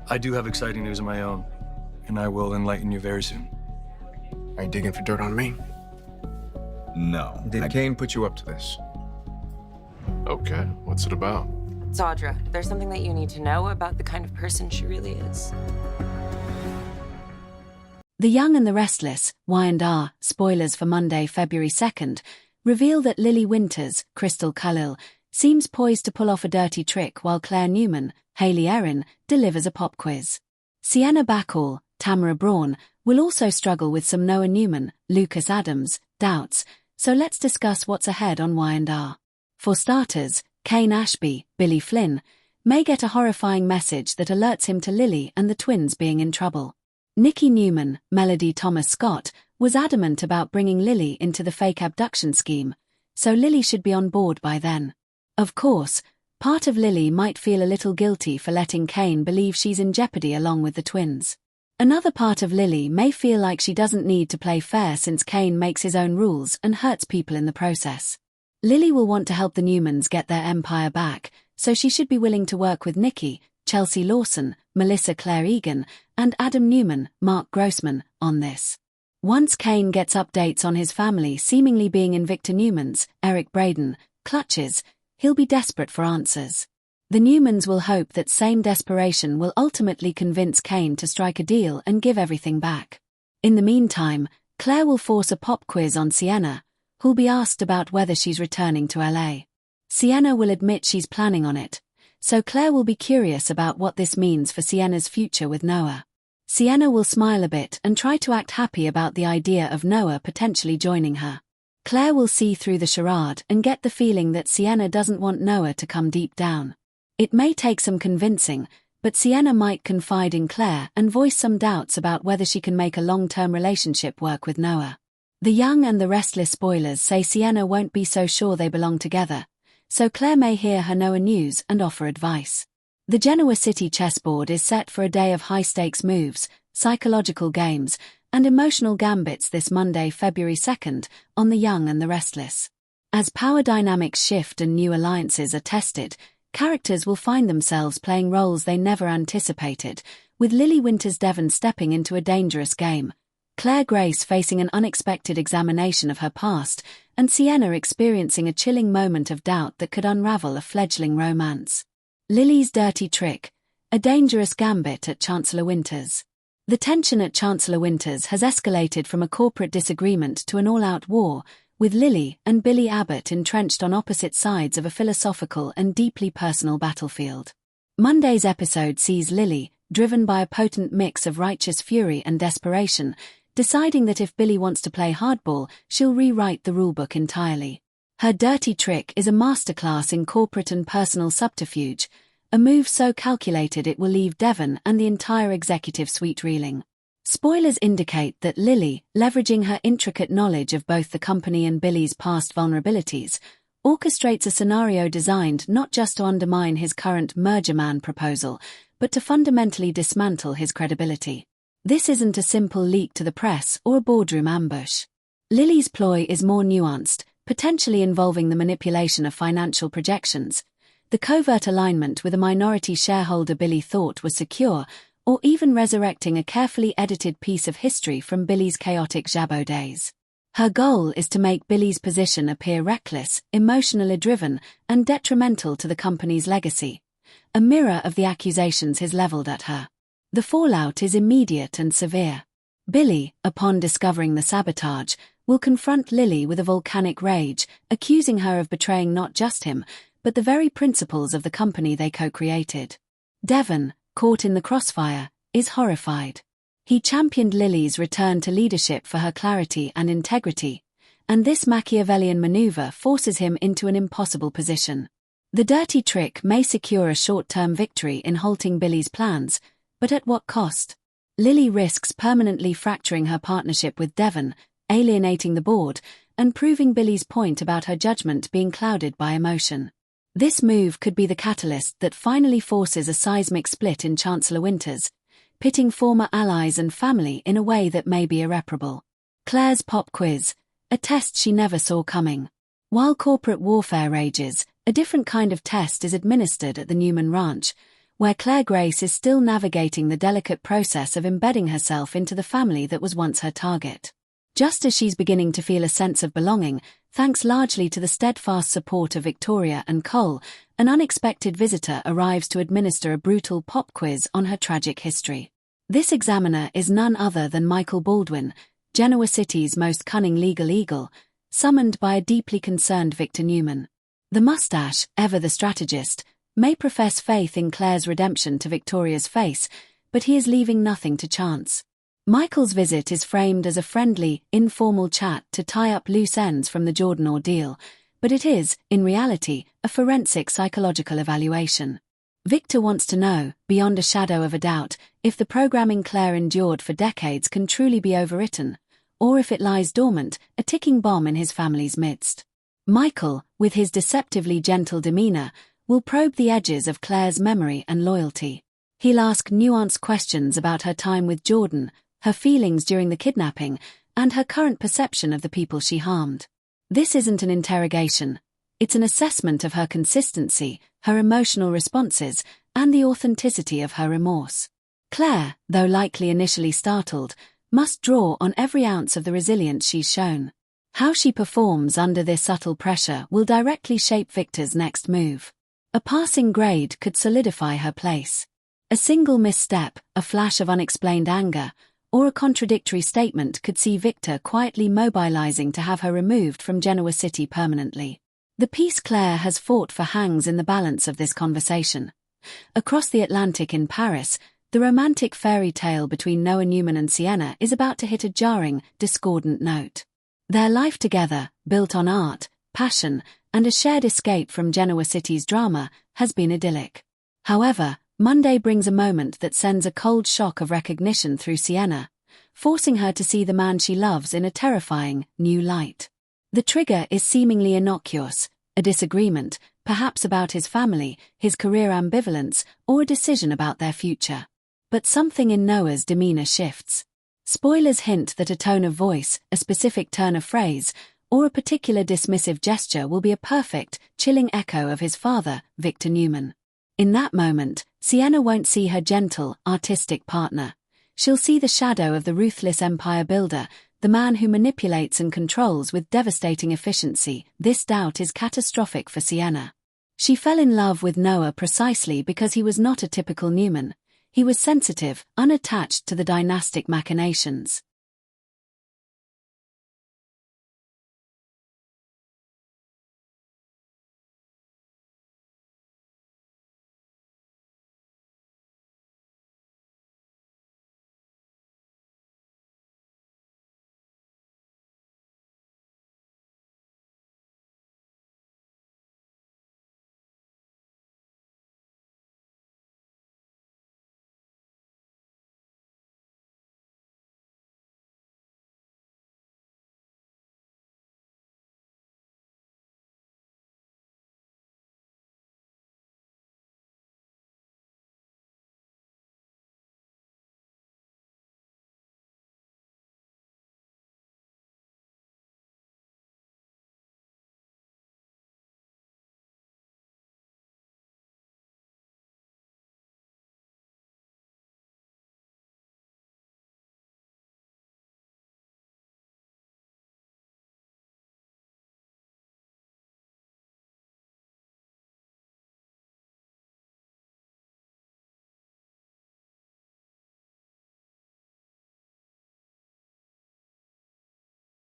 I do have exciting news of my own, and I will enlighten you very soon. Are you digging for dirt on me? No. Did Kane put you up to this? Okay, what's it about? Audra, there's something that you need to know about the kind of person she really is. The Young and the Restless, Y&R, spoilers for Monday, February 2nd, reveal that Lily Winters, Crystal Khalil, seems poised to pull off a dirty trick while Claire Newman, Hayley Erin, delivers a pop quiz. Sienna Bacall, Tamara Braun, will also struggle with some Noah Newman, Lucas Adams, doubts, so let's discuss what's ahead on Y&R. For starters, Kane Ashby, Billy Flynn, may get a horrifying message that alerts him to Lily and the twins being in trouble. Nikki Newman, Melody Thomas Scott, was adamant about bringing Lily into the fake abduction scheme, so Lily should be on board by then. Of course, part of Lily might feel a little guilty for letting Kane believe she's in jeopardy along with the twins. Another part of Lily may feel like she doesn't need to play fair since Kane makes his own rules and hurts people in the process. Lily will want to help the Newmans get their empire back, so she should be willing to work with Nikki, Chelsea Lawson, Melissa Claire Egan, and Adam Newman, Mark Grossman, on this. Once Kane gets updates on his family seemingly being in Victor Newman's, Eric Braeden, clutches, he'll be desperate for answers. The Newmans will hope that same desperation will ultimately convince Kane to strike a deal and give everything back. In the meantime, Claire will force a pop quiz on Sienna, who'll be asked about whether she's returning to LA. Sienna will admit she's planning on it, so Claire will be curious about what this means for Sienna's future with Noah. Sienna will smile a bit and try to act happy about the idea of Noah potentially joining her. Claire will see through the charade and get the feeling that Sienna doesn't want Noah to come deep down. It may take some convincing, but Sienna might confide in Claire and voice some doubts about whether she can make a long-term relationship work with Noah. The Young and the Restless spoilers say Sienna won't be so sure they belong together, so Claire may hear her Noah news and offer advice. The Genoa City chessboard is set for a day of high-stakes moves, psychological games, and emotional gambits this Monday, February 2nd, on The Young and the Restless. As power dynamics shift and new alliances are tested, characters will find themselves playing roles they never anticipated, with Lily Winters Devon stepping into a dangerous game, Claire Grace facing an unexpected examination of her past, and Sienna experiencing a chilling moment of doubt that could unravel a fledgling romance. Lily's dirty trick, a dangerous gambit at Chancellor Winters. The tension at Chancellor Winters has escalated from a corporate disagreement to an all-out war, with Lily and Billy Abbott entrenched on opposite sides of a philosophical and deeply personal battlefield. Monday's episode sees Lily, driven by a potent mix of righteous fury and desperation, deciding that if Billy wants to play hardball, she'll rewrite the rulebook entirely. Her dirty trick is a masterclass in corporate and personal subterfuge, a move so calculated it will leave Devon and the entire executive suite reeling. Spoilers indicate that Lily, leveraging her intricate knowledge of both the company and Billy's past vulnerabilities, orchestrates a scenario designed not just to undermine his current Merger Man proposal, but to fundamentally dismantle his credibility. This isn't a simple leak to the press or a boardroom ambush. Lily's ploy is more nuanced, potentially involving the manipulation of financial projections, the covert alignment with a minority shareholder Billy thought was secure, or even resurrecting a carefully edited piece of history from Billy's chaotic Jabot days. Her goal is to make Billy's position appear reckless, emotionally driven, and detrimental to the company's legacy, a mirror of the accusations he's leveled at her. The fallout is immediate and severe. Billy, upon discovering the sabotage, will confront Lily with a volcanic rage, accusing her of betraying not just him, but the very principles of the company they co-created. Devon, caught in the crossfire, is horrified. He championed Lily's return to leadership for her clarity and integrity, and this Machiavellian maneuver forces him into an impossible position. The dirty trick may secure a short-term victory in halting Billy's plans, but at what cost? Lily risks permanently fracturing her partnership with Devon, alienating the board, and proving Billy's point about her judgment being clouded by emotion. This move could be the catalyst that finally forces a seismic split in Chancellor Winters, pitting former allies and family in a way that may be irreparable. Claire's pop quiz, a test she never saw coming. While corporate warfare rages, a different kind of test is administered at the Newman Ranch, where Claire Grace is still navigating the delicate process of embedding herself into the family that was once her target. Just as she's beginning to feel a sense of belonging, thanks largely to the steadfast support of Victoria and Cole, an unexpected visitor arrives to administer a brutal pop quiz on her tragic history. This examiner is none other than Michael Baldwin, Genoa City's most cunning legal eagle, summoned by a deeply concerned Victor Newman. The mustache, ever the strategist, may profess faith in Claire's redemption to Victoria's face, but he is leaving nothing to chance. Michael's visit is framed as a friendly, informal chat to tie up loose ends from the Jordan ordeal, but it is, in reality, a forensic psychological evaluation. Victor wants to know, beyond a shadow of a doubt, if the programming Claire endured for decades can truly be overwritten, or if it lies dormant, a ticking bomb in his family's midst. Michael, with his deceptively gentle demeanor, will probe the edges of Claire's memory and loyalty. He'll ask nuanced questions about her time with Jordan, her feelings during the kidnapping, and her current perception of the people she harmed. This isn't an interrogation. It's an assessment of her consistency, her emotional responses, and the authenticity of her remorse. Claire, though likely initially startled, must draw on every ounce of the resilience she's shown. How she performs under this subtle pressure will directly shape Victor's next move. A passing grade could solidify her place. A single misstep, a flash of unexplained anger, or a contradictory statement could see Victor quietly mobilizing to have her removed from Genoa City permanently. The peace Claire has fought for hangs in the balance of this conversation. Across the Atlantic in Paris, the romantic fairy tale between Noah Newman and Sienna is about to hit a jarring, discordant note. Their life together, built on art, passion, and a shared escape from Genoa City's drama, has been idyllic. However, Monday brings a moment that sends a cold shock of recognition through Sienna, forcing her to see the man she loves in a terrifying, new light. The trigger is seemingly innocuous, a disagreement, perhaps about his family, his career ambivalence, or a decision about their future. But something in Noah's demeanor shifts. Spoilers hint that a tone of voice, a specific turn of phrase, or a particular dismissive gesture will be a perfect, chilling echo of his father, Victor Newman. In that moment, Sienna won't see her gentle, artistic partner. She'll see the shadow of the ruthless empire builder, the man who manipulates and controls with devastating efficiency. This doubt is catastrophic for Sienna. She fell in love with Noah precisely because he was not a typical Newman. He was sensitive, unattached to the dynastic machinations.